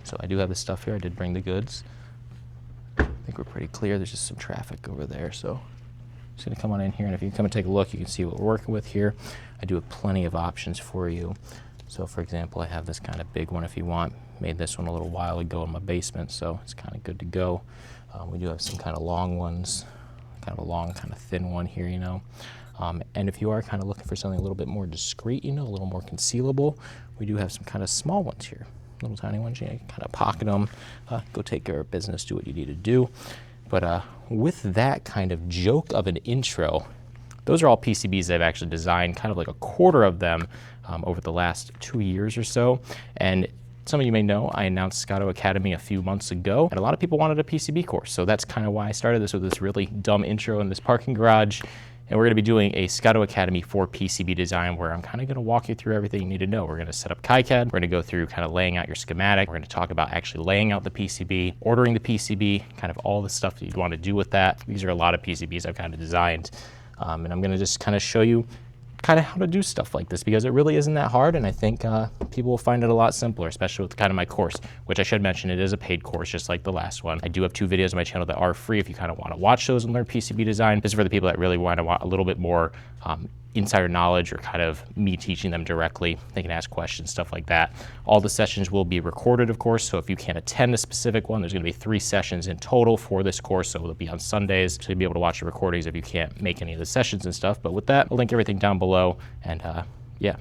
So I do have this stuff here. I did bring the goods. I think we're pretty clear. There's just some traffic over there, so I'm just gonna come on in here, and if you come and take a look, you can see what we're working with here. I do have plenty of options for you. So for example, I have this kind of big one if you want. Made this one a little while ago in my basement, so it's kind of good to go. We do have some kind of long ones, kind of a long, kind of thin one here, you know. And if you are kind of looking for something a little bit more discreet, you know, a little more concealable, we do have some kind of small ones here. Little tiny ones, you know, you can kind of pocket them, go take care of business, do what you need to do. But with that kind of joke of an intro, those are all PCBs I've actually designed, kind of like a quarter of them over the last 2 years or so. And some of you may know I announced Scotto Academy a few months ago, and a lot of people wanted a PCB course. So that's kind of why I started this with this really dumb intro in this parking garage. And we're going to be doing a Scotto Academy for PCB design, where I'm kind of going to walk you through everything you need to know. We're going to set up KiCad. We're going to go through kind of laying out your schematic. We're going to talk about actually laying out the PCB, ordering the PCB, kind of all the stuff that you'd want to do with that. These are a lot of PCBs I've kind of designed. And I'm going to just kind of show you kind of how to do stuff like this, because it really isn't that hard, and I think people will find it a lot simpler, especially with kind of my course, which I should mention, it is a paid course just like the last one. I do have 2 videos on my channel that are free if you kind of want to watch those and learn PCB design. This is for the people that really want a little bit more insider knowledge, or kind of me teaching them directly. They can ask questions, stuff like that. All the sessions will be recorded, of course, so if you can't attend a specific one, there's going to be 3 sessions in total for this course, so it'll be on Sundays, so you'll be able to watch the recordings if you can't make any of the sessions and stuff. But with that, I'll link everything down below, and yeah.